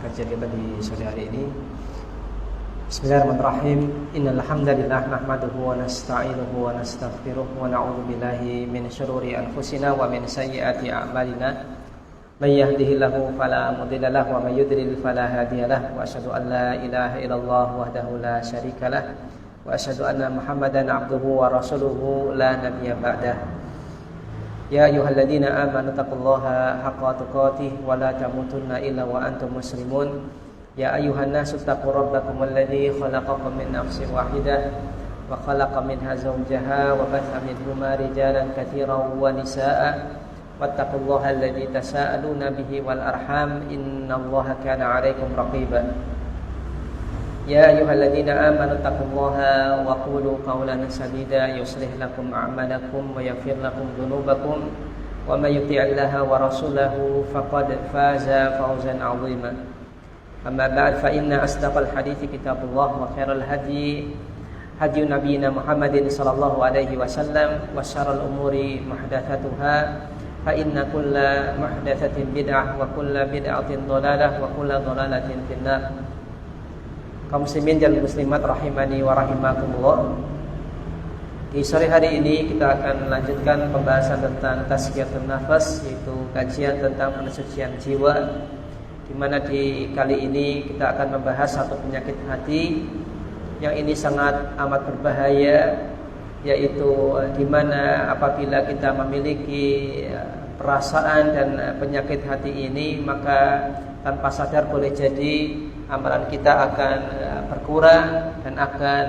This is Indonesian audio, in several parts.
kajian kita di sore hari ini. Bismillahirrahmanirrahim. Innal hamdalillah nahmaduhu wa nasta'inuhu wa nastaghfiruh wa na'udzu billahi min shururi anfusina wa min sayyiati a'malina. May yahdihillahu fala mudilla lahu wa may yudlil fala hadiyalah. Wa asyhadu an la ilaha illallah wahdahu la syarikalah wa asyhadu anna Muhammadan 'abduhu wa rasuluhu la nabiyya ba'dah. Ya ayyuhalladzina amanu taqullaha haqqa tuqatih wa la tamutunna illa wa antum muslimun. Ya ayyuhan nasu taqu rabbakumul ladzi khalaqakum min nafsin wahidah wa khalaqa minha zawjaha wa batha minhuma rijalan katsiran wa nisaa'a wattaqullaha alladzi tasaaluna bihi wal arham innallaha kana 'alaikum raqiba. Ya ayyuhalladzina amanu taqullaha wa qulu qawlan sadida yuslih lakum a'malakum wa yaghfir lakum dhunubakum wa may yuti'illaha wa rasulahu faqad faza fawzan 'azima. Amma ba'd fa inna asdaqal hadithi kitabullah wa khairal hadi hadi nabiyina Muhammadin sallallahu alaihi wasallam wa syarrul umuri muhdatsatuha fa inna kulla muhdatsatin bid'ah wa kulla bid'atin dhalalah wa kulla dhalalatin finnar. Kaum muslimin dan muslimat rahimani wa rahimakumullah. Di sore hari ini kita akan melanjutkan pembahasan tentang tazkiyatun nafas, yaitu kajian tentang pensucian jiwa, di mana di kali ini kita akan membahas satu penyakit hati yang ini sangat amat berbahaya, yaitu di mana apabila kita memiliki perasaan dan penyakit hati ini, maka tanpa sadar boleh jadi amalan kita akan berkurang dan akan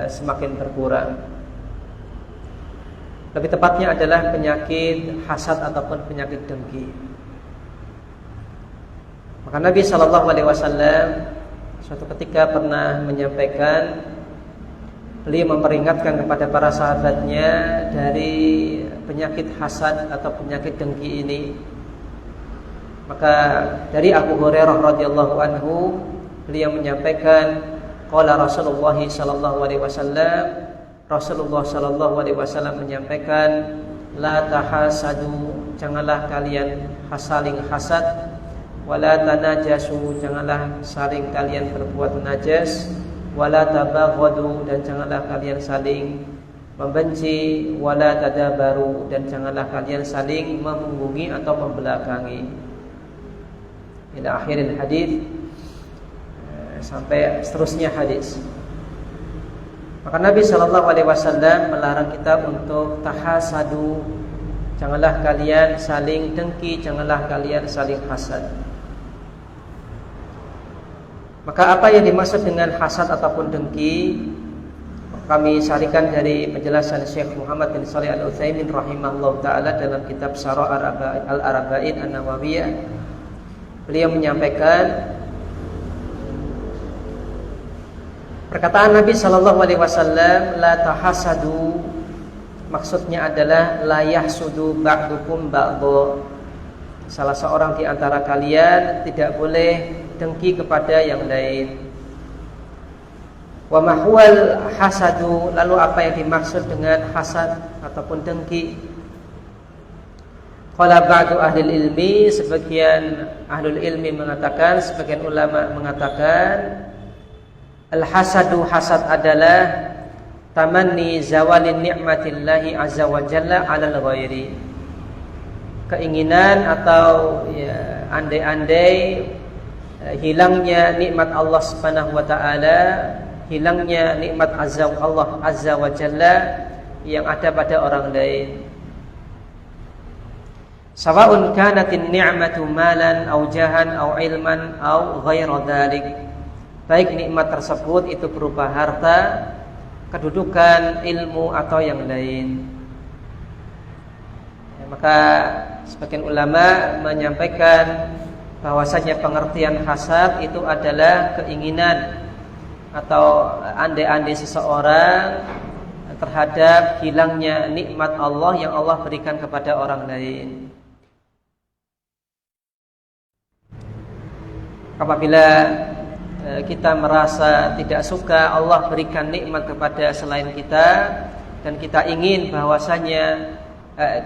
semakin berkurang. Lebih tepatnya adalah penyakit hasad ataupun penyakit dengki. Maka Nabi SAW suatu ketika pernah menyampaikan, beliau memperingatkan kepada para sahabatnya dari penyakit hasad atau penyakit dengki ini. Maka dari Abu Hurairah radhiyallahu anhu, beliau menyampaikan, qala Rasulullah sallallahu alaihi wasallam, Rasulullah sallallahu alaihi wasallam menyampaikan, la tahasadu, janganlah kalian saling hasad, wala tanajasu, janganlah saling kalian berbuat najas, wala tabaghadu, dan janganlah kalian saling membenci, wala tadabaru, dan janganlah kalian saling memunggungi atau membelakangi. Ila akhiril hadis, sampai seterusnya hadis. Maka Nabi SAW melarang kita untuk tahasadu, janganlah kalian saling dengki, janganlah kalian saling hasad. Maka apa yang dimaksud dengan hasad ataupun dengki, kami syarikan dari penjelasan Syekh Muhammad bin Shalih Al-Utsaimin rahimahullah ta'ala dalam kitab Syarah Al-Arba'in An-Nawawiyah. Beliau menyampaikan perkataan Nabi SAW, la tahasadu, maksudnya adalah la yahsudu ba'dukum ba'dha. Salah seorang di antara kalian tidak boleh dengki kepada yang lain. Wa mahwal hasadu, lalu apa yang dimaksud dengan hasad ataupun dengki? Qala ba'du ahli ilmi, sebagian ahlul ilmi mengatakan, sebagian ulama mengatakan, al-hasadu, hasad adalah tamanni zawalin ni'matillahi azza wa jalla 'alal ghairi. Keinginan atau ya, andai-andai hilangnya nikmat Allah Subhanahu wa taala, hilangnya nikmat Allah azza wa jalla yang ada pada orang lain. Sawa'un kanatin ni'matu malan aw jahan aw ilman aw ghaira dzalik. Baik nikmat tersebut itu berupa harta, kedudukan, ilmu atau yang lain. Ya, maka sebagian ulama menyampaikan bahwasanya pengertian hasad itu adalah keinginan atau andai-andai seseorang terhadap hilangnya nikmat Allah yang Allah berikan kepada orang lain. Apabila kita merasa tidak suka Allah berikan nikmat kepada selain kita, dan kita ingin bahwasanya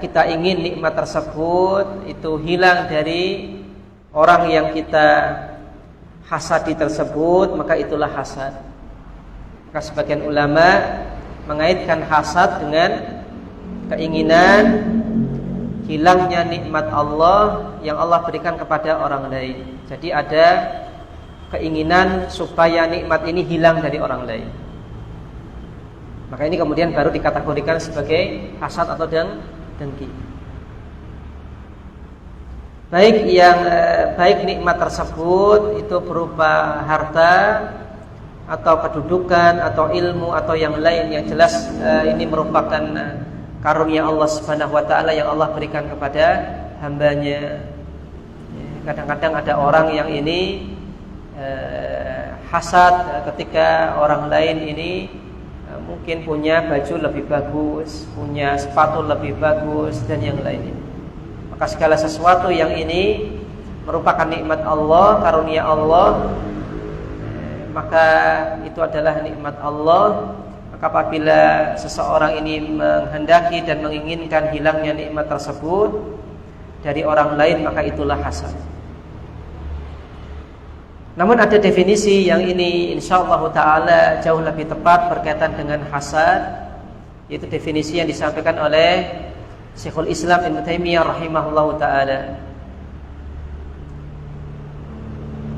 kita ingin nikmat tersebut itu hilang dari orang yang kita hasadi tersebut, maka itulah hasad. Maka sebagian ulama mengaitkan hasad dengan keinginan hilangnya nikmat Allah yang Allah berikan kepada orang lain. Jadi ada keinginan supaya nikmat ini hilang dari orang lain. Maka ini kemudian baru dikategorikan sebagai hasad atau dengki. Baik nikmat tersebut itu berupa harta atau kedudukan atau ilmu atau yang lain, yang jelas ini merupakan karunia Allah Subhanahu wa taala yang Allah berikan kepada hambanya. Kadang-kadang ada orang yang ini hasad ketika orang lain ini mungkin punya baju lebih bagus, punya sepatu lebih bagus dan yang lainnya. Maka segala sesuatu yang ini merupakan nikmat Allah, karunia Allah, maka itu adalah nikmat Allah. Maka apabila seseorang ini menghendaki dan menginginkan hilangnya nikmat tersebut dari orang lain, maka itulah hasad. Namun ada definisi yang ini insyaallah ta'ala jauh lebih tepat berkaitan dengan hasad, yaitu definisi yang disampaikan oleh Syekhul Islam Ibnu Taimiyah rahimahullahu ta'ala.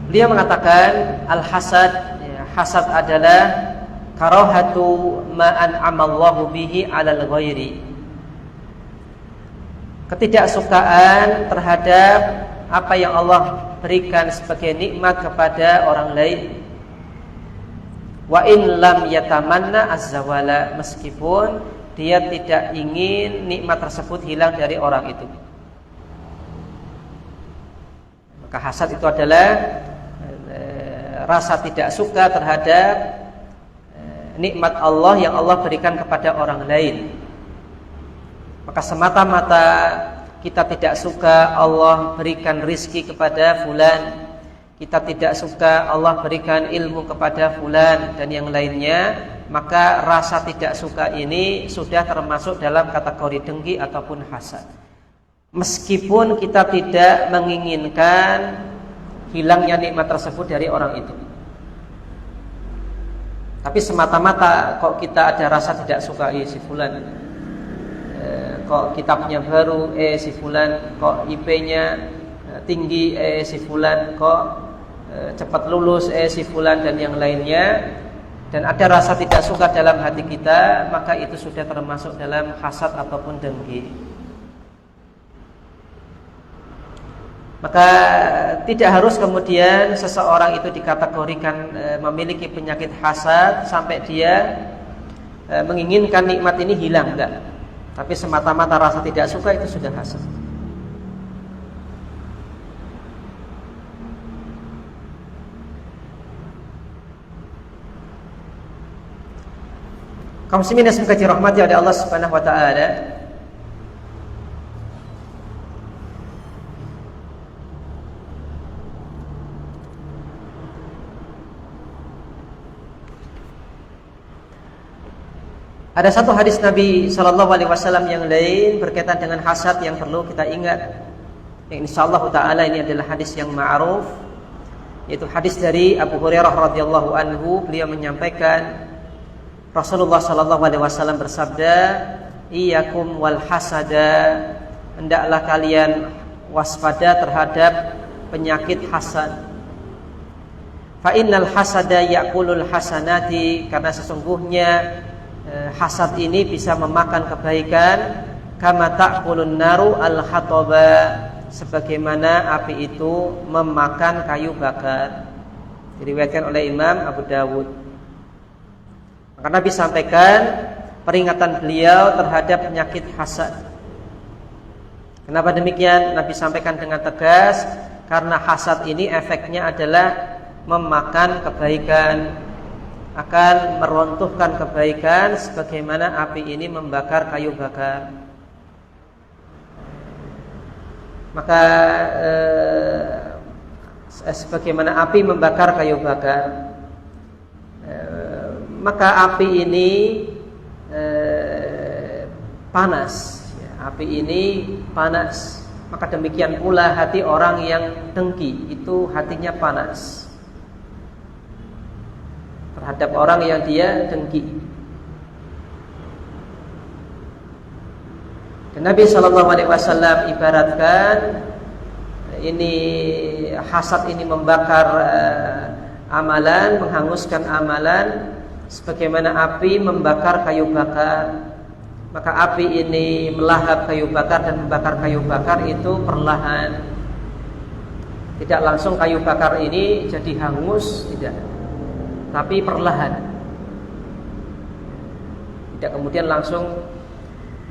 Beliau mengatakan al-hasad, hasad adalah karahatu ma an'amallahu bihi 'alal ghairi. Ketidaksukaan terhadap apa yang Allah berikan sebagai nikmat kepada orang lain. Wa in lam yatamanna az-zawala, meskipun dia tidak ingin nikmat tersebut hilang dari orang itu. Maka hasad itu adalah rasa tidak suka terhadap nikmat Allah yang Allah berikan kepada orang lain. Maka semata-mata kita tidak suka Allah berikan rizki kepada fulan, kita tidak suka Allah berikan ilmu kepada fulan dan yang lainnya, maka rasa tidak suka ini sudah termasuk dalam kategori dengki ataupun hasad. Meskipun kita tidak menginginkan hilangnya nikmat tersebut dari orang itu, tapi semata-mata kok kita ada rasa tidak suka si fulan, kok kitabnya baru, si fulan kok IP-nya tinggi, si fulan kok cepat lulus, si fulan dan yang lainnya, dan ada rasa tidak suka dalam hati kita, maka itu sudah termasuk dalam hasad ataupun dengki. Maka tidak harus kemudian seseorang itu dikategorikan memiliki penyakit hasad sampai dia menginginkan nikmat ini hilang, enggak. Tapi semata-mata rasa tidak suka itu sudah hasad. Kaum muslimin yang semoga dirahmati oleh Allah Subhanahu wa taala. Ada satu hadis Nabi sallallahu alaihi wasallam yang lain berkaitan dengan hasad yang perlu kita ingat. Yang insyaallah taala ini adalah hadis yang ma'ruf, yaitu hadis dari Abu Hurairah radhiyallahu anhu. Beliau menyampaikan Rasulullah sallallahu alaihi wasallam bersabda, "Iyyakum wal hasada." Hendaklah kalian waspada terhadap penyakit hasad. Fa innal hasada ya'kulul hasanati, karena sesungguhnya hasad ini bisa memakan kebaikan, kama ta'kulun naru al-hataba, sebagaimana api itu memakan kayu bakar. Diriwayatkan oleh Imam Abu Dawud. Maka Nabi sampaikan peringatan beliau terhadap penyakit hasad. Kenapa demikian? Nabi sampaikan dengan tegas, karena hasad ini efeknya adalah memakan kebaikan, akan meruntuhkan kebaikan sebagaimana api ini membakar kayu bakar. Maka sebagaimana api membakar kayu bakar, maka api ini panas. Api ini panas. maka demikian pula hati orang yang dengki, itu hatinya panas terhadap orang yang dia dengki. Dan Nabi SAW ibaratkan ini hasad ini membakar amalan, menghanguskan amalan sebagaimana api membakar kayu bakar. Maka api ini melahap kayu bakar dan membakar kayu bakar itu perlahan. Tidak langsung kayu bakar ini jadi hangus, tidak. Tapi perlahan. Tidak kemudian langsung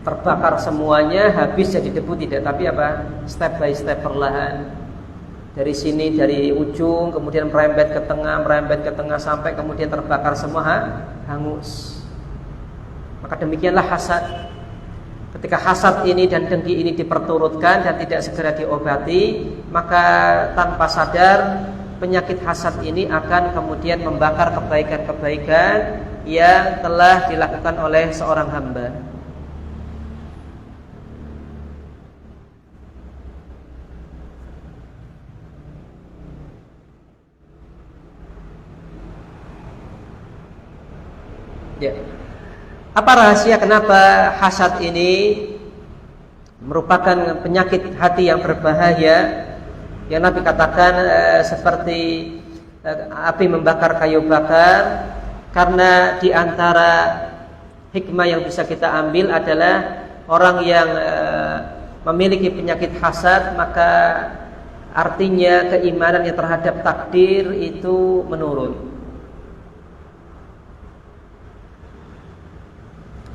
terbakar semuanya, habis jadi debu, tidak. Tapi apa? Step by step perlahan. Dari sini, dari ujung, kemudian merembet ke tengah sampai kemudian terbakar semua, hangus. Maka demikianlah hasad. Ketika hasad ini dan dengki ini diperturutkan dan tidak segera diobati, maka tanpa sadar penyakit hasad ini akan kemudian membakar kebaikan-kebaikan yang telah dilakukan oleh seorang hamba. Ya. Apa rahasia kenapa hasad ini merupakan penyakit hati yang berbahaya? Yang Nabi katakan seperti api membakar kayu bakar. Karena di antara hikmah yang bisa kita ambil adalah orang yang memiliki penyakit hasad, maka artinya keimanannya terhadap takdir itu menurun.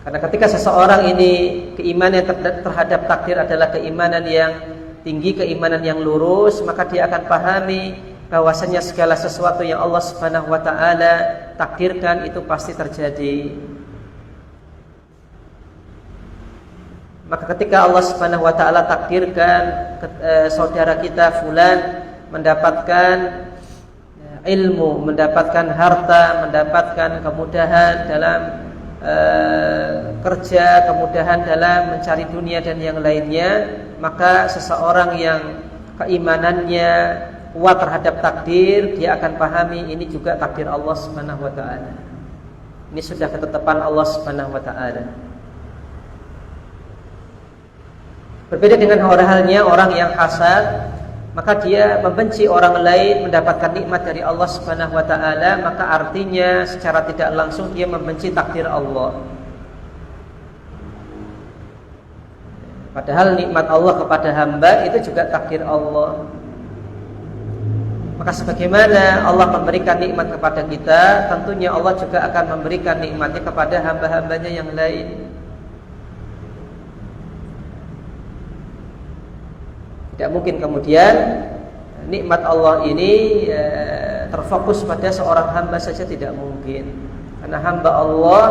Karena ketika seseorang ini keimanan terhadap takdir adalah keimanan yang tinggi, keimanan yang lurus, maka dia akan pahami bahwasanya segala sesuatu yang Allah Subhanahu wa taala takdirkan itu pasti terjadi. Maka ketika Allah Subhanahu wa taala takdirkan saudara kita fulan mendapatkan ilmu, mendapatkan harta, mendapatkan kemudahan dalam kerja, kemudahan dalam mencari dunia dan yang lainnya, maka seseorang yang keimanannya kuat terhadap takdir, dia akan pahami ini juga takdir Allah Subhanahu wa taala. Ini sudah ketetapan Allah Subhanahu wa taala. Berbeda dengan halnya orang yang hasad, maka dia membenci orang lain mendapatkan nikmat dari Allah Subhanahu wa taala, maka artinya secara tidak langsung dia membenci takdir Allah. Padahal nikmat Allah kepada hamba itu juga takdir Allah. Maka sebagaimana Allah memberikan nikmat kepada kita, tentunya Allah juga akan memberikan nikmatnya kepada hamba-hambanya yang lain. Tidak mungkin kemudian nikmat Allah ini terfokus pada seorang hamba saja, tidak mungkin. Karena hamba Allah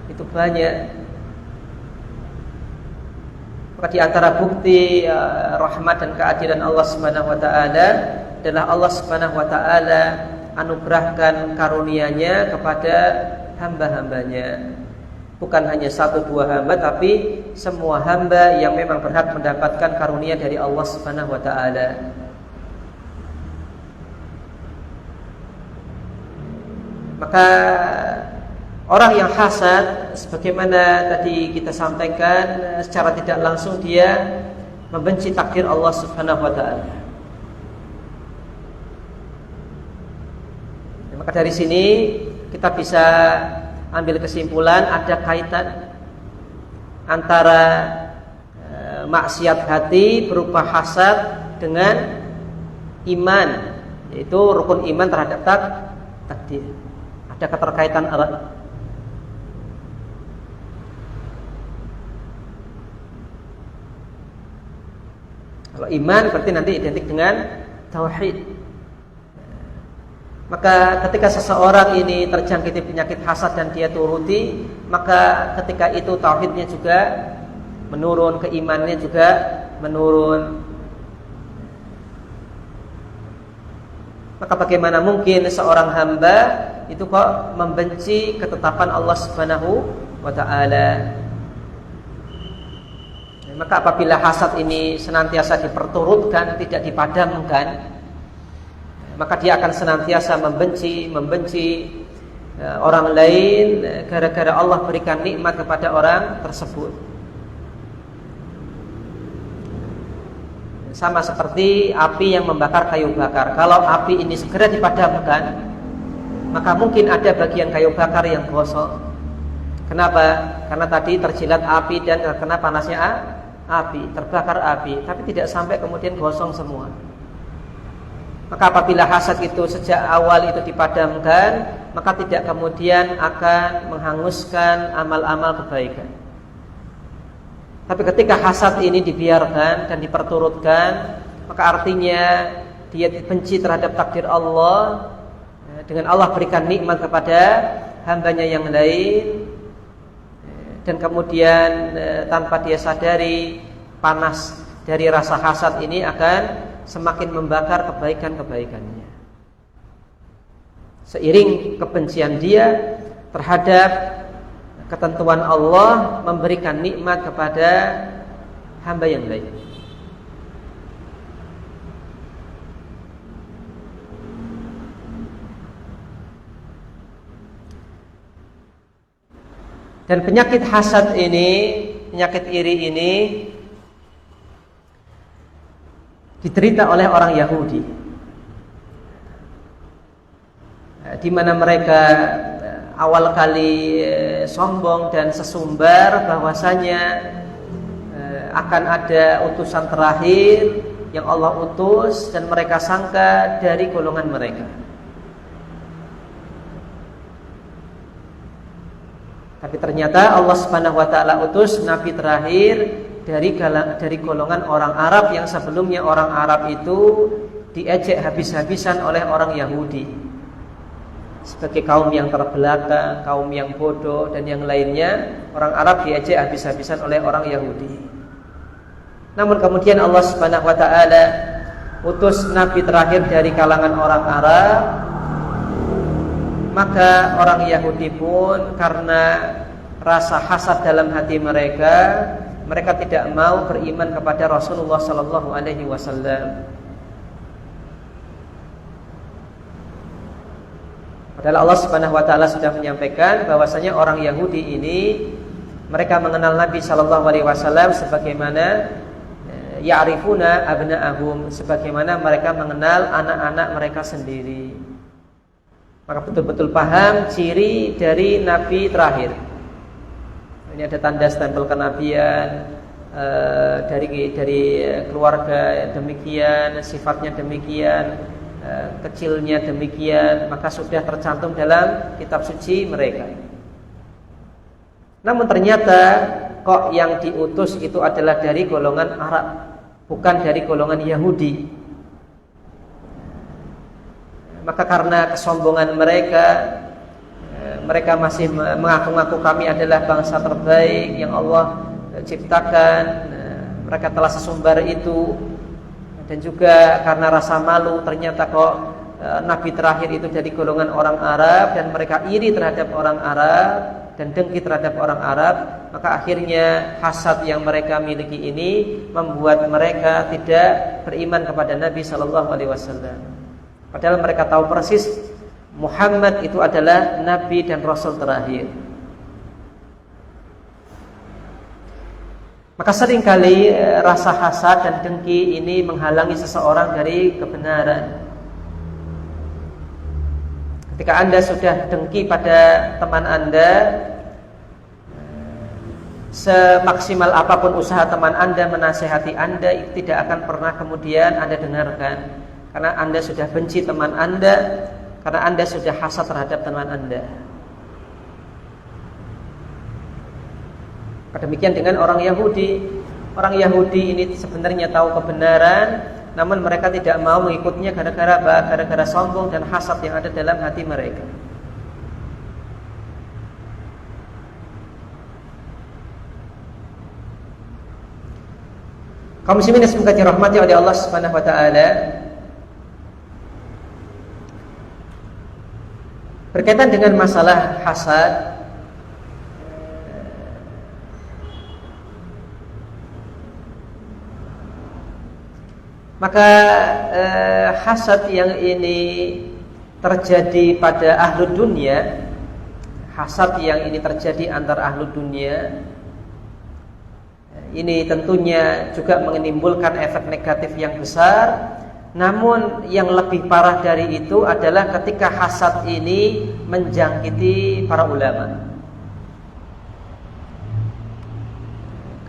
itu banyak. Maka di antara bukti rahmat dan keadilan Allah Subhanahu wa taala adalah Allah Subhanahu wa taala anugerahkan karunia-Nya kepada hamba-hambanya. Bukan hanya satu dua hamba, tapi semua hamba yang memang berhak mendapatkan karunia dari Allah Subhanahu wa taala. Maka orang yang hasad, sebagaimana tadi kita sampaikan, secara tidak langsung dia membenci takdir Allah Subhanahu wa taala. Maka dari sini kita bisa ambil kesimpulan ada kaitan antara maksiat hati berupa hasad dengan iman, yaitu rukun iman terhadap takdir. Ada keterkaitan erat. Kalau iman berarti nanti identik dengan tauhid. Maka ketika seseorang ini terjangkiti penyakit hasad dan dia turuti, maka ketika itu tauhidnya juga menurun, keimanannya juga menurun. Maka bagaimana mungkin seorang hamba itu kok membenci ketetapan Allah Subhanahu wa taala? Maka apabila hasad ini senantiasa diperturutkan, tidak dipadamkan, maka dia akan senantiasa membenci orang lain gara-gara Allah berikan nikmat kepada orang tersebut. Sama seperti api yang membakar kayu bakar. Kalau api ini segera dipadamkan, maka mungkin ada bagian kayu bakar yang gosong. Kenapa? Karena tadi terjilat api dan terkena panasnya api, terbakar api, tapi tidak sampai kemudian gosong semua. Maka apabila hasad itu sejak awal itu dipadamkan, maka tidak kemudian akan menghanguskan amal-amal kebaikan. Tapi ketika hasad ini dibiarkan dan diperturutkan, maka artinya dia benci terhadap takdir Allah. Dengan Allah berikan nikmat kepada hambanya yang lain, dan kemudian tanpa dia sadari, panas dari rasa hasad ini akan semakin membakar kebaikan-kebaikannya. Seiring kebencian dia terhadap ketentuan Allah memberikan nikmat kepada hamba yang lain. Dan penyakit hasad ini, penyakit iri ini diderita oleh orang Yahudi, di mana mereka awal kali sombong dan sesumbar bahwasanya akan ada utusan terakhir yang Allah utus, dan mereka sangka dari golongan mereka. Tapi ternyata Allah Subhanahu wa taala utus nabi terakhir dari golongan orang Arab yang sebelumnya orang Arab itu diejek habis-habisan oleh orang Yahudi sebagai kaum yang terbelakang, kaum yang bodoh dan yang lainnya. Orang Arab diejek habis-habisan oleh orang Yahudi. Namun kemudian Allah Subhanahu wa taala utus nabi terakhir dari kalangan orang Arab. Maka orang Yahudi pun karena rasa hasad dalam hati mereka tidak mau beriman kepada Rasulullah sallallahu alaihi wasallam. Padahal Allah Subhanahu wa taala sudah menyampaikan bahwasanya orang Yahudi ini mereka mengenal Nabi sallallahu alaihi wasallam sebagaimana ya'rifuna abna'ahum, sebagaimana mereka mengenal anak-anak mereka sendiri. Maka betul-betul paham ciri dari nabi terakhir. Ini ada tanda stempel kenabian, dari keluarga demikian, sifatnya demikian, kecilnya demikian, maka sudah tercantum dalam kitab suci mereka. Namun ternyata kok yang diutus itu adalah dari golongan Arab, bukan dari golongan Yahudi. Maka karena kesombongan mereka masih mengaku-ngaku kami adalah bangsa terbaik yang Allah ciptakan. Mereka telah sesumbar itu. Dan juga karena rasa malu, ternyata kok nabi terakhir itu dari golongan orang Arab, dan mereka iri terhadap orang Arab dan dengki terhadap orang Arab. Maka akhirnya hasad yang mereka miliki ini membuat mereka tidak beriman kepada Nabi sallallahu alaihi wasallam. Padahal mereka tahu persis Muhammad itu adalah nabi dan rasul terakhir. Maka seringkali rasa hasad dan dengki ini menghalangi seseorang dari kebenaran. Ketika Anda sudah dengki pada teman Anda, semaksimal apapun usaha teman Anda menasihati Anda, itu tidak akan pernah kemudian Anda dengarkan. Karena Anda sudah benci teman Anda, karena Anda sudah hasad terhadap teman Anda. Demikian dengan orang Yahudi. Orang Yahudi ini sebenarnya tahu kebenaran, namun mereka tidak mau mengikutnya gara-gara apa? Gara-gara sombong dan hasad yang ada dalam hati mereka. Kaum muslimin yang semoga dirahmati oleh Allah Subhanahu wa taala, berkaitan dengan masalah hasad, Maka hasad yang ini terjadi pada ahlu dunia, hasad yang ini terjadi antara ahlu dunia, ini tentunya juga menimbulkan efek negatif yang besar. Namun yang lebih parah dari itu adalah ketika hasad ini menjangkiti para ulama.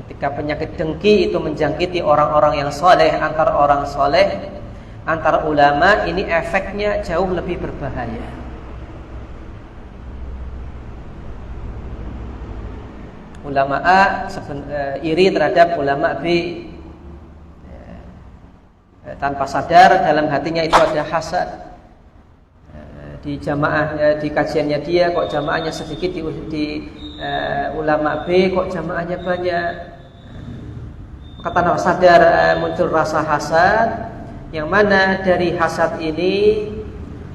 Ketika penyakit dengki itu menjangkiti orang-orang yang soleh, antara orang soleh, antara ulama, ini efeknya jauh lebih berbahaya. Ulama A iri terhadap ulama B, tanpa sadar dalam hatinya itu ada hasad. Di jamaah, di kajiannya dia kok jamaahnya sedikit, di ulama B kok jamaahnya banyak. Maka tanpa sadar muncul rasa hasad, yang mana dari hasad ini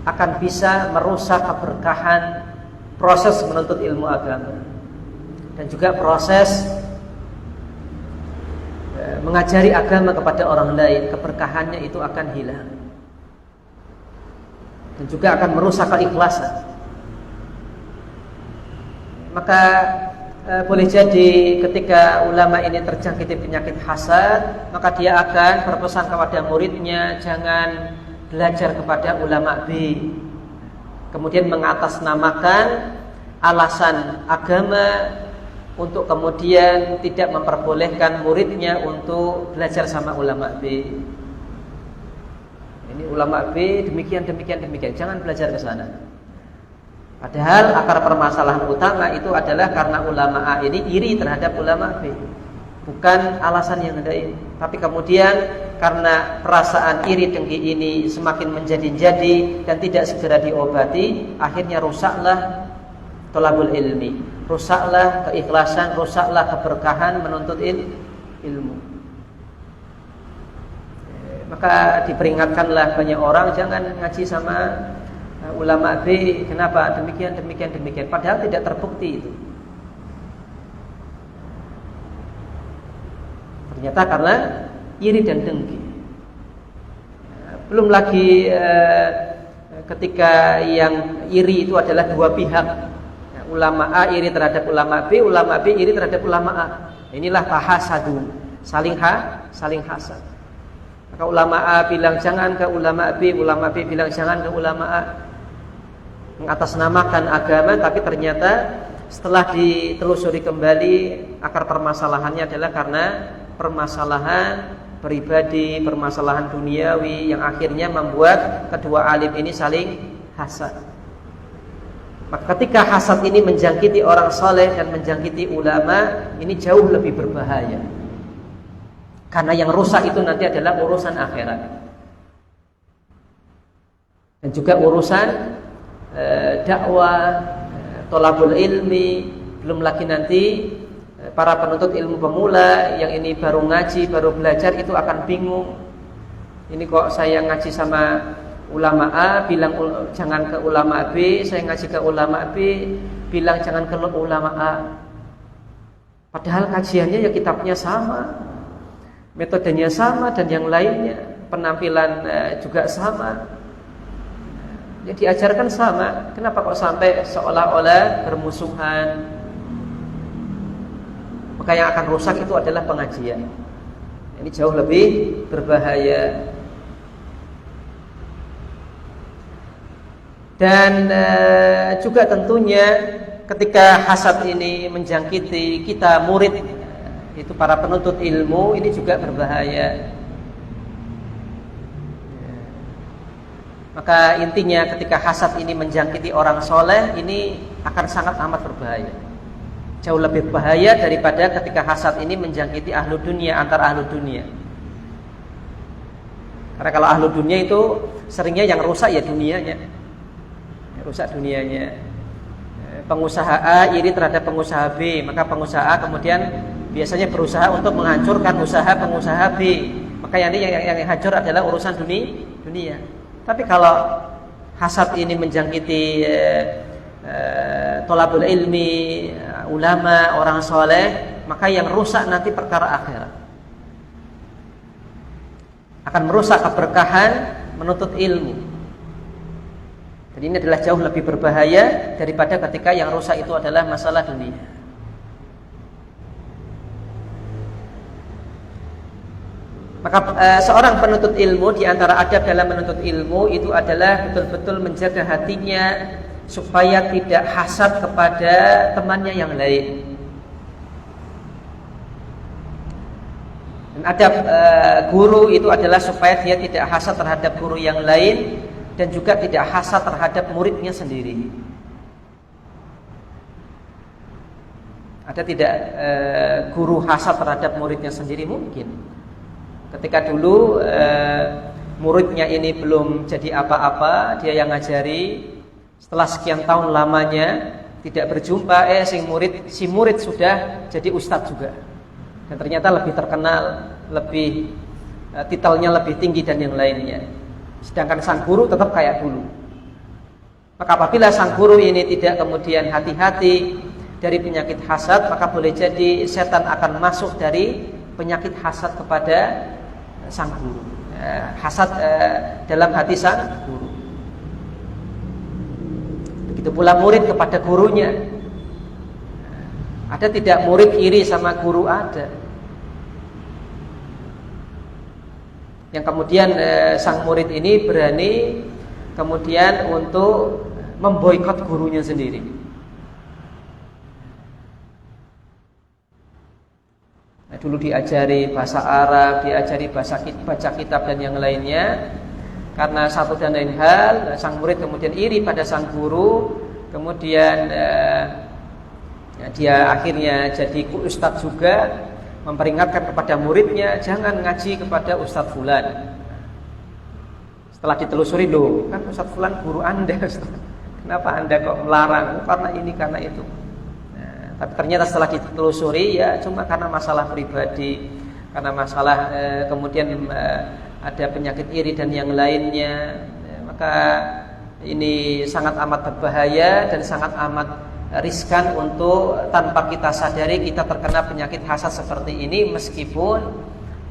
akan bisa merusak keberkahan proses menuntut ilmu agama dan juga proses mengajari agama kepada orang lain. Keberkahannya itu akan hilang dan juga akan merusak keikhlasan. Maka boleh jadi ketika ulama ini terjangkit penyakit hasad, maka dia akan berpesan kepada muridnya, jangan belajar kepada ulama B, kemudian mengatasnamakan alasan agama untuk kemudian tidak memperbolehkan muridnya untuk belajar sama ulama B. Ini ulama B demikian, jangan belajar ke sana. Padahal akar permasalahan utama itu adalah karena ulama A ini iri terhadap ulama B, bukan alasan yang lain. Tapi kemudian karena perasaan iri dengki ini semakin menjadi-jadi dan tidak segera diobati, akhirnya rusaklah thalabul ilmi, rusaklah keikhlasan, rusaklah keberkahan menuntut ilmu. Maka diperingatkanlah banyak orang, jangan ngaji sama ulama B. Kenapa? Demikian. Padahal tidak terbukti itu. Ternyata karena iri dan dengki. Belum lagi ketika yang iri itu adalah dua pihak. Ulama A iri terhadap ulama B iri terhadap ulama A. Inilah tahasadu, saling hasad. Maka ulama A bilang jangan ke ulama B bilang jangan ke ulama A, mengatasnamakan agama, tapi ternyata setelah ditelusuri kembali akar permasalahannya adalah karena permasalahan pribadi, permasalahan duniawi yang akhirnya membuat kedua alim ini saling hasad. Maka ketika hasad ini menjangkiti orang soleh dan menjangkiti ulama, ini jauh lebih berbahaya. Karena yang rusak itu nanti adalah urusan akhirat dan juga urusan dakwah, thalabul ilmi. Belum lagi nanti para penuntut ilmu pemula yang ini baru ngaji, baru belajar, itu akan bingung. Ini kok saya ngaji sama ulama A bilang jangan ke ulama B, saya ngaji ke ulama B bilang jangan ke ulama A. Padahal kajiannya ya kitabnya sama, metodenya sama, dan yang lainnya penampilan juga sama, yang diajarkan sama. Kenapa kok sampai seolah-olah bermusuhan? Maka yang akan rusak itu adalah pengajian. Ini jauh lebih berbahaya. Dan juga tentunya ketika hasad ini menjangkiti kita murid, itu para penuntut ilmu, ini juga berbahaya. Maka intinya ketika hasad ini menjangkiti orang soleh, ini akan sangat amat berbahaya. Jauh lebih bahaya daripada ketika hasad ini menjangkiti ahlu dunia, antar ahlu dunia. Karena kalau ahlu dunia itu seringnya yang rusak ya dunianya, rusak dunianya. Pengusaha A iri terhadap pengusaha B, maka pengusaha A kemudian biasanya berusaha untuk menghancurkan usaha pengusaha B. Maka yang hancur adalah urusan dunia. Tapi kalau hasad ini menjangkiti thalabul ilmi, ulama, orang soleh, maka yang rusak nanti perkara akhirat. akan merusak keberkahan menuntut ilmu. Jadi ini adalah jauh lebih berbahaya daripada ketika yang rusak itu adalah masalah dunia. Maka seorang penuntut ilmu, di antara adab dalam menuntut ilmu itu adalah betul-betul menjaga hatinya supaya tidak hasad kepada temannya yang lain. Dan adab guru itu adalah supaya dia tidak hasad terhadap guru yang lain dan juga tidak hasad terhadap muridnya sendiri. Ada tidak guru hasad terhadap muridnya sendiri? Mungkin. Ketika dulu muridnya ini belum jadi apa-apa, dia yang ngajari. Setelah sekian tahun lamanya tidak berjumpa, si murid sudah jadi ustadz juga. Dan ternyata lebih terkenal, lebih titelnya lebih tinggi dan yang lainnya. Sedangkan sang guru tetap kayak dulu. Maka apabila sang guru ini tidak kemudian hati-hati dari penyakit hasad, maka boleh jadi setan akan masuk dari penyakit hasad kepada sang guru. Hasad dalam hati sang guru. Begitu pula murid kepada gurunya. Ada tidak murid iri sama guru? Ada. Yang kemudian sang murid ini berani kemudian untuk memboikot gurunya sendiri. Nah, dulu diajari bahasa Arab, diajari baca kitab dan yang lainnya. Karena satu dan lain hal, sang murid kemudian iri pada sang guru. Kemudian dia akhirnya jadi ustadz juga, memperingatkan kepada muridnya, jangan ngaji kepada Ustadz Fulan. Setelah ditelusuri, loh kan Ustadz Fulan guru Anda, kenapa Anda kok melarang? Karena ini, karena itu. Tapi ternyata setelah ditelusuri, ya cuma karena masalah pribadi, karena masalah kemudian ada penyakit iri dan yang lainnya. Maka ini sangat amat berbahaya dan sangat amat riskan untuk tanpa kita sadari kita terkena penyakit hasad seperti ini, meskipun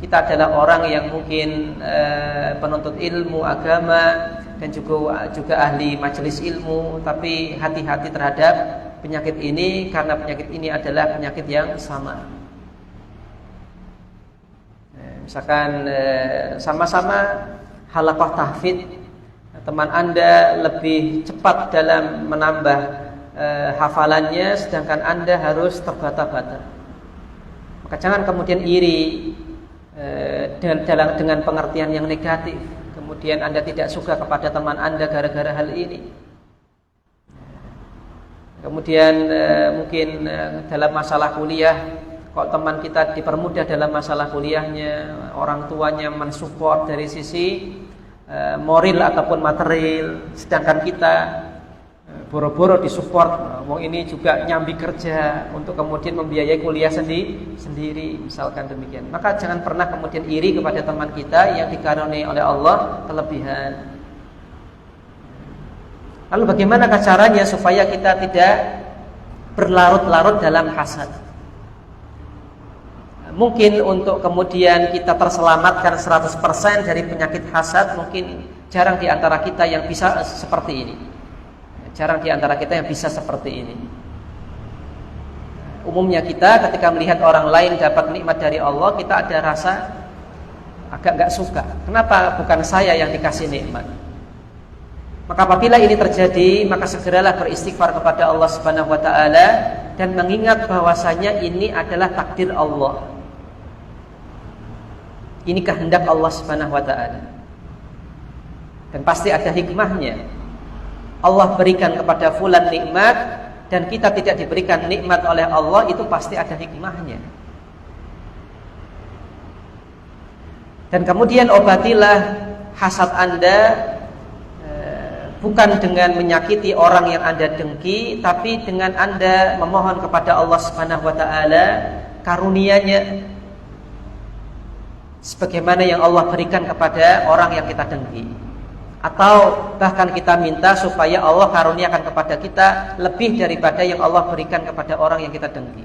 kita adalah orang yang mungkin penuntut ilmu agama dan juga ahli majelis ilmu, tapi hati-hati terhadap penyakit ini, karena penyakit ini adalah penyakit yang sama. Misalkan sama-sama halaqah tahfidz, teman Anda lebih cepat dalam menambah hafalannya, sedangkan Anda harus terbata-bata. Maka jangan kemudian iri dengan pengertian yang negatif. Kemudian Anda tidak suka kepada teman Anda gara-gara hal ini. Kemudian mungkin dalam masalah kuliah, kok teman kita dipermudah dalam masalah kuliahnya, orang tuanya mensupport dari sisi moral ataupun material, sedangkan kita boro-boro disupport, wong ini juga nyambi kerja untuk kemudian membiayai kuliah sendiri, misalkan demikian. Maka jangan pernah kemudian iri kepada teman kita yang dikaruniai oleh Allah kelebihan. Lalu bagaimana caranya supaya kita tidak berlarut-larut dalam hasad? Mungkin untuk kemudian kita terselamatkan 100% dari penyakit hasad, mungkin jarang di antara kita yang bisa seperti ini. Jarang di antara kita yang bisa seperti ini. Umumnya kita ketika melihat orang lain dapat nikmat dari Allah, kita ada rasa agak gak suka. Kenapa bukan saya yang dikasih nikmat? Maka apabila ini terjadi, maka segeralah beristighfar kepada Allah Subhanahu wa taala dan mengingat bahwasanya ini adalah takdir Allah. Ini kehendak Allah Subhanahu wa taala. Dan pasti ada hikmahnya. Allah berikan kepada fulan nikmat dan kita tidak diberikan nikmat oleh Allah, itu pasti ada hikmahnya. Dan kemudian obatilah hasad Anda bukan dengan menyakiti orang yang Anda dengki, tapi dengan Anda memohon kepada Allah Subhanahu wa taala karunia-Nya sebagaimana yang Allah berikan kepada orang yang kita dengki. Atau bahkan kita minta supaya Allah karuniakan kepada kita lebih daripada yang Allah berikan kepada orang yang kita dengki.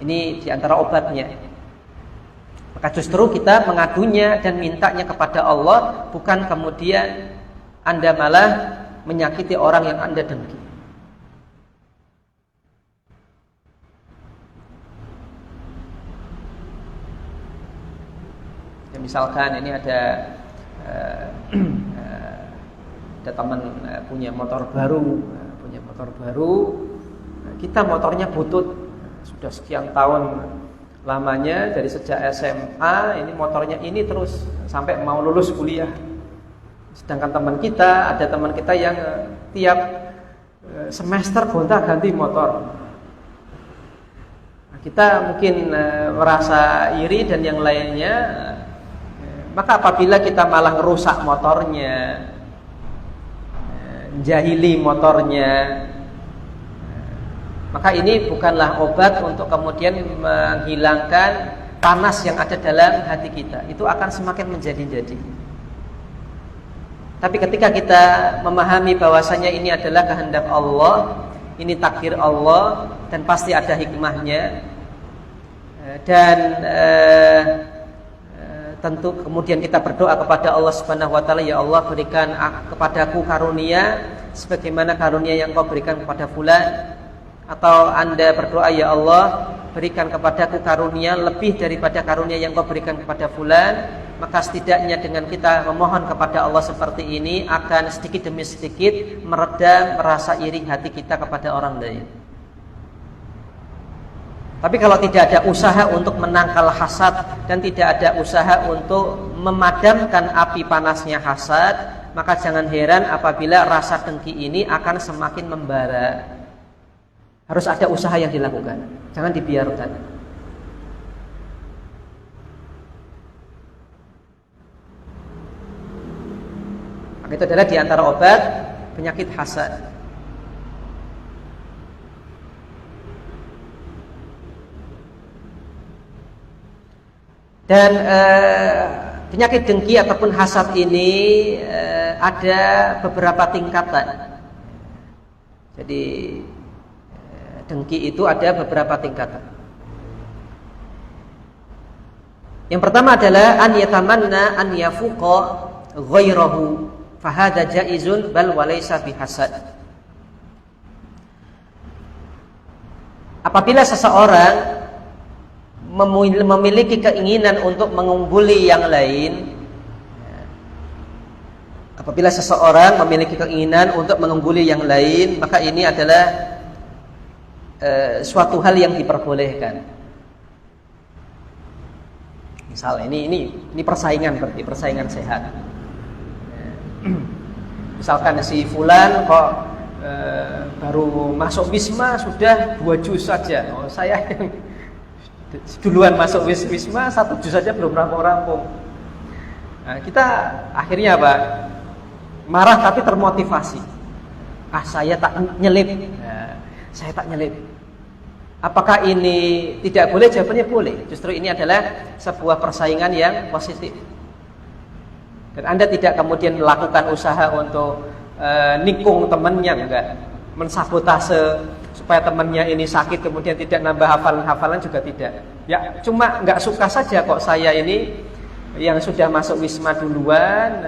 Ini diantara obatnya. Maka justru kita mengadunya dan mintanya kepada Allah, bukan kemudian Anda malah menyakiti orang yang Anda dengki. Ya, misalkan ini ada teman punya motor baru, kita motornya butut, sudah sekian tahun lamanya, dari sejak SMA ini motornya ini terus sampai mau lulus kuliah. Sedangkan ada teman kita yang tiap semester gonta-ganti motor. Kita mungkin merasa iri dan yang lainnya. Maka apabila kita malah ngerusak motornya, jahili motornya, maka ini bukanlah obat untuk kemudian menghilangkan panas yang ada dalam hati kita. Itu akan semakin menjadi-jadi. Tapi ketika kita memahami bahwasanya ini adalah kehendak Allah, ini takdir Allah, dan pasti ada hikmahnya, dan tentu kemudian kita berdoa kepada Allah Subhanahu wa taala, ya Allah, berikan kepadaku karunia sebagaimana karunia yang Kau berikan kepada fulan. Atau Anda berdoa, ya Allah, berikan kepadaku karunia lebih daripada karunia yang Kau berikan kepada fulan. Maka setidaknya dengan kita memohon kepada Allah seperti ini, akan sedikit demi sedikit meredam rasa iri hati kita kepada orang lain. Tapi kalau tidak ada usaha untuk menangkal hasad dan tidak ada usaha untuk memadamkan api panasnya hasad, maka jangan heran apabila rasa dengki ini akan semakin membara. Harus ada usaha yang dilakukan, jangan dibiarkan. Maka itu adalah di antara obat penyakit hasad. Dan penyakit dengki ataupun hasad ini ada beberapa tingkatan. Jadi dengki itu ada beberapa tingkatan. Yang pertama adalah an yatamanna an yafuqa ghairahu, fahadha jaizun bal walaysa bihasad. Apabila seseorang memiliki keinginan untuk mengungguli yang lain, apabila seseorang memiliki keinginan untuk mengungguli yang lain, maka ini adalah suatu hal yang diperbolehkan. Misal ini persaingan, berarti persaingan sehat. Misalkan si fulan kok baru masuk wisma sudah 2 juz saja. Oh, saya yang duluan masuk wisma 1 juz saja belum rampung-rampung. Nah, kita akhirnya apa? Marah tapi termotivasi. Saya tak nyelip. Saya tak nyelip. Apakah ini tidak boleh? Jawabannya boleh. Justru ini adalah sebuah persaingan yang positif. Dan Anda tidak kemudian melakukan usaha untuk nikung temannya, enggak. Mensabotase supaya temannya ini sakit kemudian tidak nambah hafalan juga tidak. Ya, cuma enggak suka saja kok saya ini yang sudah masuk wisma duluan,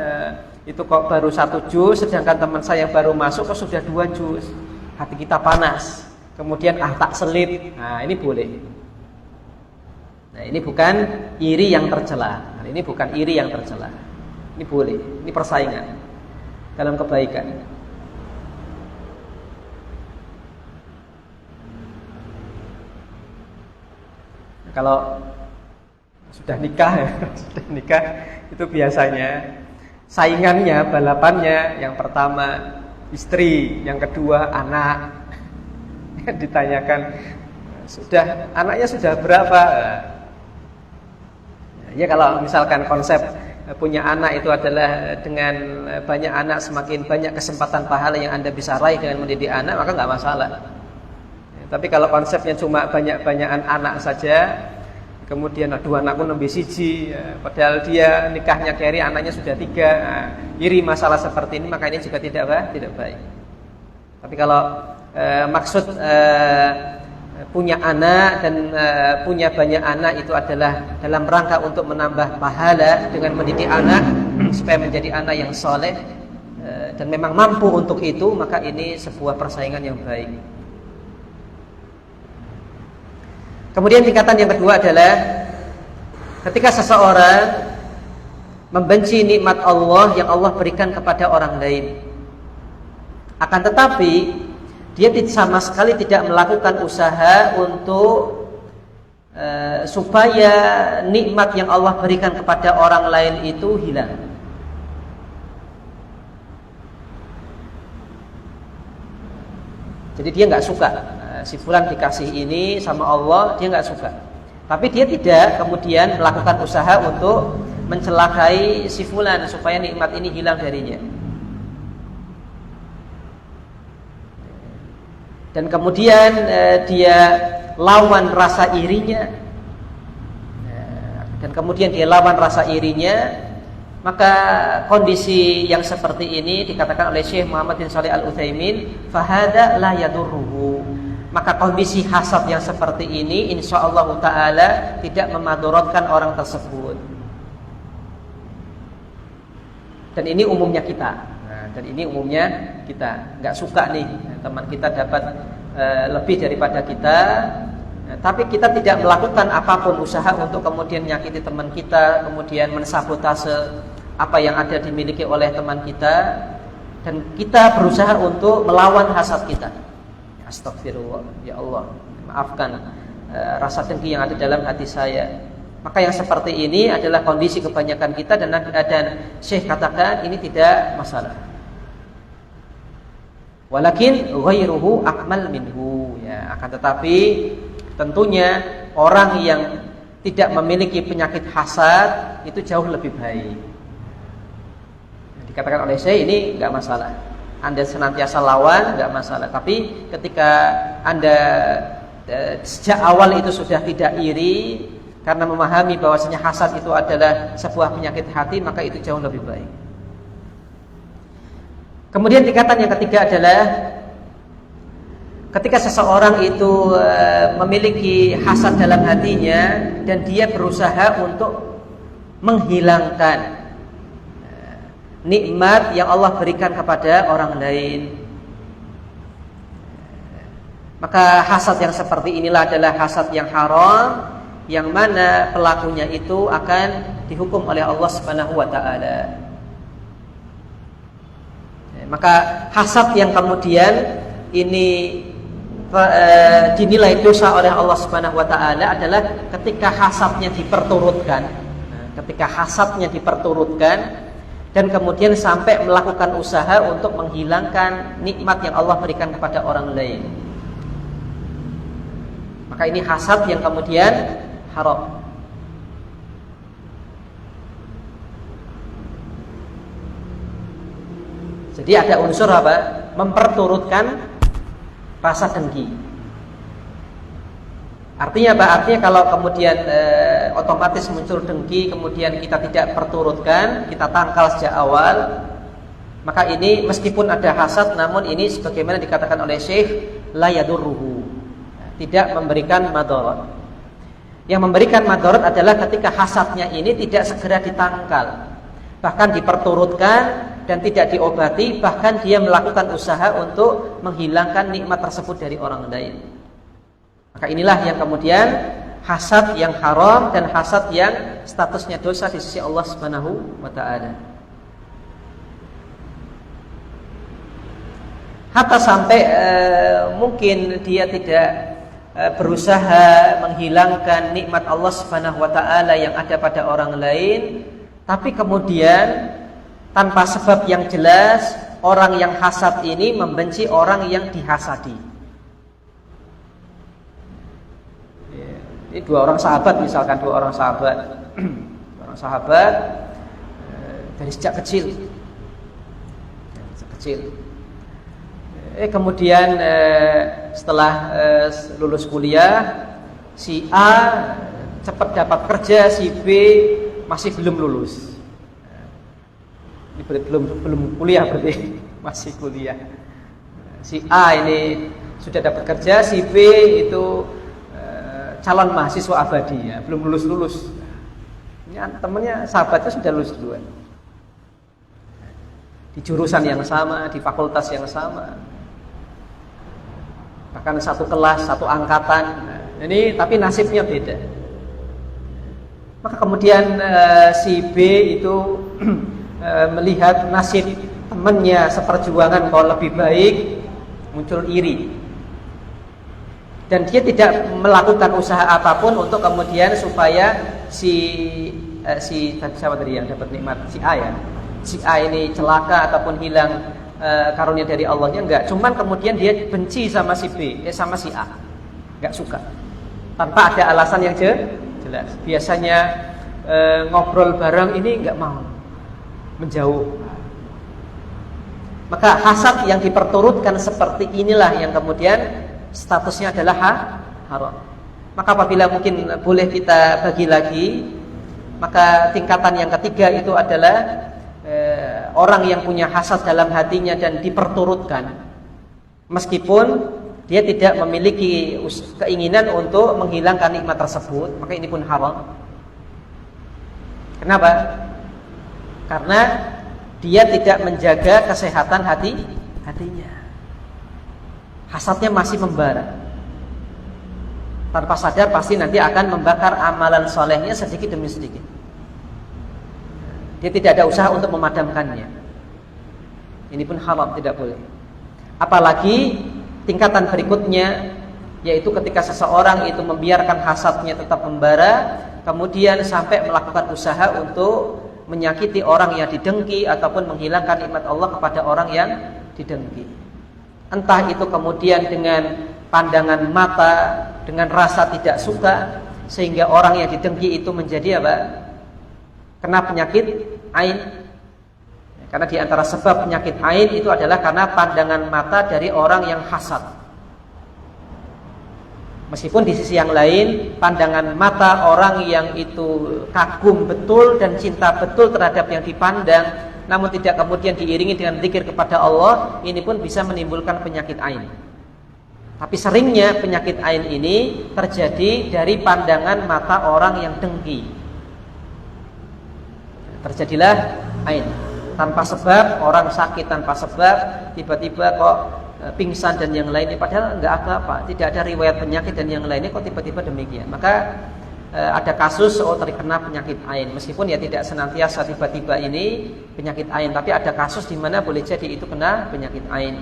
itu kok baru 1 juz, sedangkan teman saya yang baru masuk kok sudah 2 juz. Hati kita panas. Kemudian tak selip. Nah, ini boleh. Nah, ini bukan iri yang tercela. Ini bukan iri yang tercela. Ini boleh. Ini persaingan dalam kebaikan. Kalau sudah nikah itu biasanya saingannya, balapannya, yang pertama istri, yang kedua anak. Ditanyakan, anaknya sudah berapa? Ya, kalau misalkan konsep punya anak itu adalah dengan banyak anak semakin banyak kesempatan pahala yang Anda bisa raih dengan mendidik anak, maka nggak masalah. Tapi kalau konsepnya cuma banyak-banyakan anak saja, kemudian aduh anakku nembe siji, padahal dia nikahnya keri anaknya sudah 3, iri masalah seperti ini, maka ini juga tidak baik. Tapi kalau maksud punya anak dan punya banyak anak itu adalah dalam rangka untuk menambah pahala dengan mendidik anak supaya menjadi anak yang soleh dan memang mampu untuk itu, maka ini sebuah persaingan yang baik. Kemudian tingkatan yang kedua adalah ketika seseorang membenci nikmat Allah yang Allah berikan kepada orang lain, akan tetapi dia sama sekali tidak melakukan usaha untuk supaya nikmat yang Allah berikan kepada orang lain itu hilang. Jadi dia nggak suka si fulan dikasih ini sama Allah, dia nggak suka. Tapi dia tidak kemudian melakukan usaha untuk mencelakai si fulan supaya nikmat ini hilang darinya. Dan kemudian dia lawan rasa irinya, dan kemudian dia lawan rasa irinya, maka kondisi yang seperti ini dikatakan oleh Syekh Muhammad bin Shalih Al-Utsaimin, fahada la yadurruhu. Maka kondisi hasad yang seperti ini insyaallah taala tidak memadorotkan orang tersebut. Dan ini umumnya kita. Dan ini umumnya kita nggak suka nih teman kita dapat lebih daripada kita, tapi kita tidak melakukan apapun usaha untuk kemudian menyakiti teman kita, kemudian mensabotase apa yang ada dimiliki oleh teman kita, dan kita berusaha untuk melawan hasad kita. Astagfirullah, ya Allah, maafkan rasa dengki yang ada dalam hati saya. Maka yang seperti ini adalah kondisi kebanyakan kita, dan Syekh katakan ini tidak masalah. Walakin ghairuhu akmal minhu, ya, akan tetapi tentunya orang yang tidak memiliki penyakit hasad itu jauh lebih baik. Dikatakan oleh Syekh ini enggak masalah. Anda senantiasa lawan enggak masalah, tapi ketika Anda sejak awal itu sudah tidak iri karena memahami bahwasanya hasad itu adalah sebuah penyakit hati, maka itu jauh lebih baik. Kemudian tingkatan yang ketiga adalah ketika seseorang itu memiliki hasad dalam hatinya dan dia berusaha untuk menghilangkan nikmat yang Allah berikan kepada orang lain, maka hasad yang seperti inilah adalah hasad yang haram, yang mana pelakunya itu akan dihukum oleh Allah Subhanahu wa taala. Maka hasad yang kemudian ini dinilai dosa oleh Allah Subhanahu wa taala adalah ketika hasadnya diperturutkan. Ketika hasadnya diperturutkan dan kemudian sampai melakukan usaha untuk menghilangkan nikmat yang Allah berikan kepada orang lain. Maka ini hasad yang kemudian haram. Jadi ada unsur apa? Memperturutkan rasa dengki. Artinya apa? Artinya kalau kemudian otomatis muncul dengki, kemudian kita tidak perturutkan, kita tangkal sejak awal, maka ini meskipun ada hasad, namun ini sebagaimana dikatakan oleh Syekh, la yadurruhu, tidak memberikan madarat. Yang memberikan madarat adalah ketika hasadnya ini tidak segera ditangkal, bahkan diperturutkan dan tidak diobati, bahkan dia melakukan usaha untuk menghilangkan nikmat tersebut dari orang lain. Maka inilah yang kemudian hasad yang haram dan hasad yang statusnya dosa di sisi Allah Subhanahu wa taala. Hatta sampai mungkin dia tidak berusaha menghilangkan nikmat Allah Subhanahu wa taala yang ada pada orang lain, tapi kemudian tanpa sebab yang jelas orang yang hasad ini membenci orang yang dihasadi. Ini dua orang sahabat, misalkan dua orang sahabat dari sejak kecil. Kemudian setelah lulus kuliah, si A cepat dapat kerja, si B masih belum lulus. Ini belum kuliah berarti, masih kuliah. Si A ini Sudah dapat kerja, si B itu calon mahasiswa abadi ya, belum lulus. Ini temennya, sahabatnya sudah lulus duluan. Di jurusan yang sama, di fakultas yang sama. Bahkan satu kelas, satu angkatan. Nah, ini tapi nasibnya beda. Maka kemudian si B itu melihat nasib temannya seperjuangan kok lebih baik, muncul iri. Dan dia tidak melakukan usaha apapun untuk kemudian supaya si siapa tadi yang dapat nikmat, si A ya, si A ini celaka ataupun hilang karunia dari Allahnya, enggak. Cuman kemudian dia benci sama si B, sama si A, enggak suka, tanpa ada alasan yang jelas. Biasanya ngobrol bareng, ini enggak mau, menjauh. Maka hasad yang diperturutkan seperti inilah yang kemudian statusnya adalah haram. Maka apabila mungkin boleh kita bagi lagi, maka tingkatan yang ketiga itu adalah orang yang punya hasad dalam hatinya dan diperturutkan, meskipun dia tidak memiliki keinginan untuk menghilangkan nikmat tersebut, maka ini pun haram. Kenapa? Karena dia tidak menjaga kesehatan hatinya. Hasadnya masih membara. Tanpa sadar pasti nanti akan membakar amalan solehnya sedikit demi sedikit. Dia tidak ada usaha untuk memadamkannya. Ini pun haram, tidak boleh. Apalagi tingkatan berikutnya, yaitu ketika seseorang itu membiarkan hasadnya tetap membara, kemudian sampai melakukan usaha untuk menyakiti orang yang didengki ataupun menghilangkan nikmat Allah kepada orang yang didengki. Entah itu kemudian dengan pandangan mata, dengan rasa tidak suka, sehingga orang yang didengki itu menjadi apa? Kena penyakit ain. Karena di antara sebab penyakit ain itu adalah karena pandangan mata dari orang yang hasad. Meskipun di sisi yang lain, pandangan mata orang yang itu kagum betul dan cinta betul terhadap yang dipandang, namun tidak kemudian diiringi dengan zikir kepada Allah, ini pun bisa menimbulkan penyakit ain. Tapi seringnya penyakit ain ini terjadi dari pandangan mata orang yang dengki. Terjadilah ain tanpa sebab, orang sakit tanpa sebab, tiba-tiba kok pingsan dan yang lainnya, padahal enggak apa-apa, tidak ada riwayat penyakit dan yang lainnya, kok tiba-tiba demikian. Maka ada kasus terkena penyakit ain, meskipun ya tidak senantiasa tiba-tiba ini penyakit ain, tapi ada kasus di mana boleh jadi itu kena penyakit ain.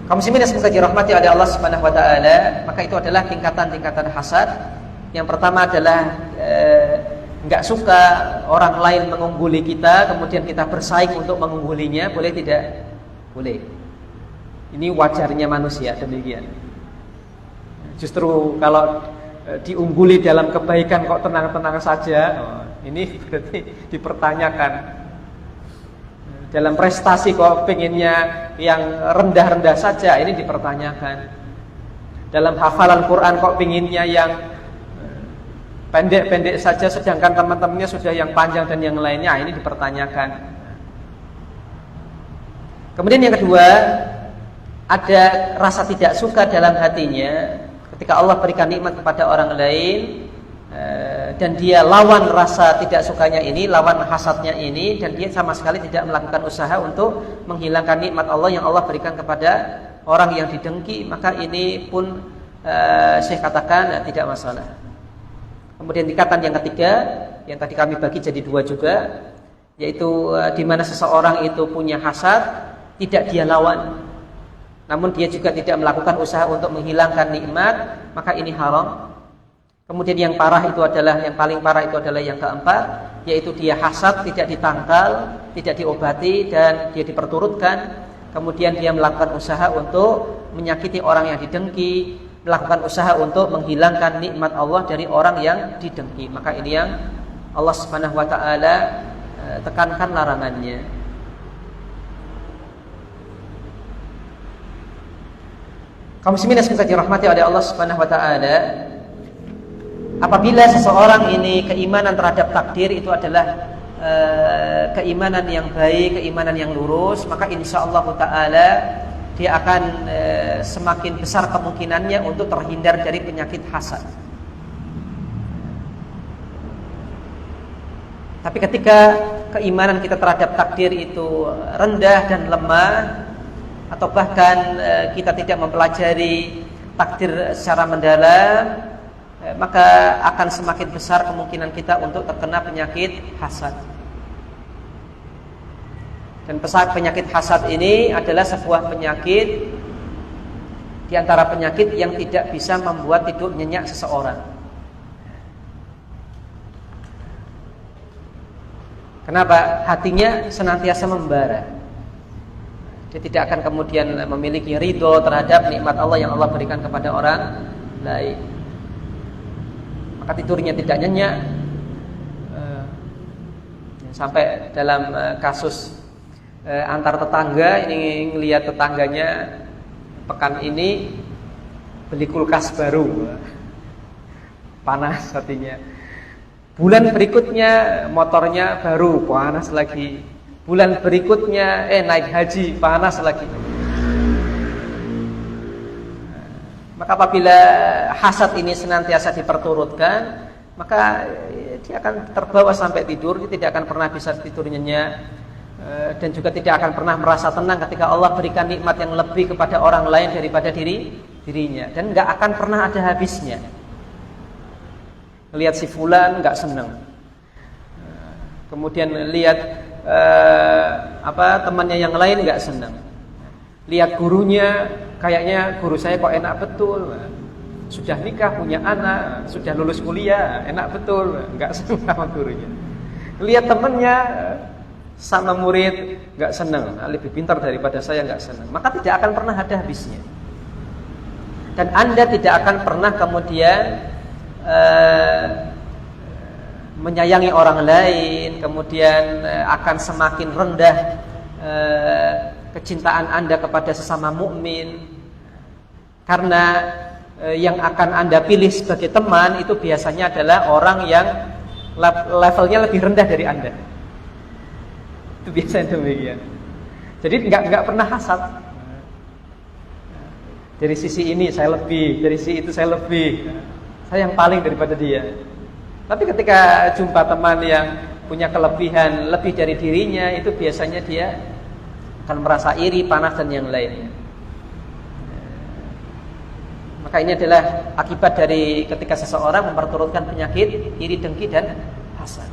Kaum muslimin yang semoga dirahmati oleh Allah Subhanahu wa taala, maka itu adalah tingkatan-tingkatan hasad. Yang pertama adalah enggak suka orang lain mengungguli kita, kemudian kita bersaing untuk mengunggulinya, boleh tidak? Boleh. Ini wajarnya manusia demikian. Justru kalau diungguli dalam kebaikan kok tenang-tenang saja, ini berarti dipertanyakan. Dalam prestasi kok pengennya yang rendah-rendah saja, ini dipertanyakan. Dalam hafalan Quran kok pengennya yang pendek-pendek saja, sedangkan teman-temannya sudah yang panjang dan yang lainnya, ini dipertanyakan. Kemudian yang kedua, ada rasa tidak suka dalam hatinya ketika Allah berikan nikmat kepada orang lain, dan dia lawan rasa tidak sukanya ini, lawan hasadnya ini, dan dia sama sekali tidak melakukan usaha untuk menghilangkan nikmat Allah yang Allah berikan kepada orang yang didengki, maka ini pun saya katakan tidak masalah. Kemudian tingkatan yang ketiga, yang tadi kami bagi jadi dua juga, yaitu di mana seseorang itu punya hasad, tidak dia lawan, namun dia juga tidak melakukan usaha untuk menghilangkan nikmat, maka ini haram. Kemudian yang parah itu adalah, yang paling parah itu adalah yang keempat, yaitu dia hasad tidak ditangkal, tidak diobati, dan dia diperturutkan. Kemudian dia melakukan usaha untuk menyakiti orang yang didengki, melakukan usaha untuk menghilangkan nikmat Allah dari orang yang didengki. Maka ini yang Allah Subhanahu wa taala tekankan larangannya. Kaum muslimin yang semoga dirahmati oleh Allah Subhanahu wa taala, apabila seseorang ini keimanan terhadap takdir itu adalah keimanan yang baik, keimanan yang lurus, maka insyaallah taala dia akan semakin besar kemungkinannya untuk terhindar dari penyakit hasad. Tapi ketika keimanan kita terhadap takdir itu rendah dan lemah, atau bahkan kita tidak mempelajari takdir secara mendalam, maka akan semakin besar kemungkinan kita untuk terkena penyakit hasad. Dan penyakit hasad ini adalah sebuah penyakit di antara penyakit yang tidak bisa membuat tidur nyenyak seseorang. Kenapa? Hatinya senantiasa membara. Dia tidak akan kemudian memiliki ridho terhadap nikmat Allah yang Allah berikan kepada orang lain. Maka tidurnya tidak nyenyak. Sampai dalam kasus antar tetangga, ini ngelihat tetangganya pekan ini beli kulkas baru, panas hatinya. Bulan berikutnya motornya baru, panas lagi. Bulan berikutnya naik haji, panas lagi. Maka apabila hasad ini senantiasa diperturutkan, maka dia akan terbawa sampai tidur. Dia tidak akan pernah bisa tidur nyenyak, dan juga tidak akan pernah merasa tenang ketika Allah berikan nikmat yang lebih kepada orang lain daripada dirinya, dan nggak akan pernah ada habisnya. Lihat si fulan nggak senang, kemudian lihat temannya yang lain nggak senang, lihat gurunya, kayaknya guru saya kok enak betul, sudah nikah punya anak, sudah lulus kuliah, enak betul, nggak senang sama gurunya. Lihat temannya sama murid nggak senang, lebih pintar daripada saya, nggak senang. Maka tidak akan pernah ada habisnya, dan Anda tidak akan pernah kemudian menyayangi orang lain, kemudian akan semakin rendah kecintaan Anda kepada sesama mukmin, karena yang akan Anda pilih sebagai teman itu biasanya adalah orang yang levelnya lebih rendah dari Anda. Itu biasanya demikian. Jadi nggak pernah hasad. Dari sisi ini saya lebih, dari sisi itu saya lebih. Saya yang paling daripada dia. Tapi ketika jumpa teman yang punya kelebihan lebih dari dirinya, itu biasanya dia akan merasa iri, panas, dan yang lainnya. Maka ini adalah akibat dari ketika seseorang memperturutkan penyakit iri, dengki, dan hasad.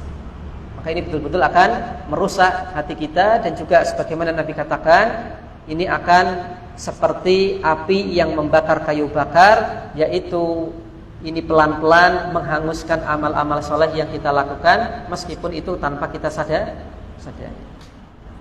Maka ini betul-betul akan merusak hati kita, dan juga sebagaimana Nabi katakan, ini akan seperti api yang membakar kayu bakar, yaitu ini pelan-pelan menghanguskan amal-amal soleh yang kita lakukan, meskipun itu tanpa kita sadari.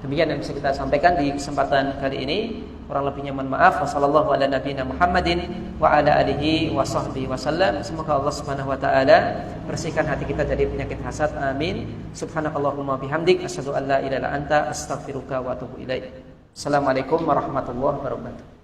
Demikian yang bisa kita sampaikan di kesempatan kali ini. Kurang lebihnya mohon maaf. Wassallallahu ala nabiyina Muhammadin wa ala alihi wa sahbihi wasallam. Semoga Allah Subhanahu wa taala bersihkan hati kita dari penyakit hasad. Amin. Subhanakallahumma bihamdik asyhadu an la ilaha illa anta astaghfiruka wa atubu ilaik. Assalamualaikum warahmatullahi wabarakatuh.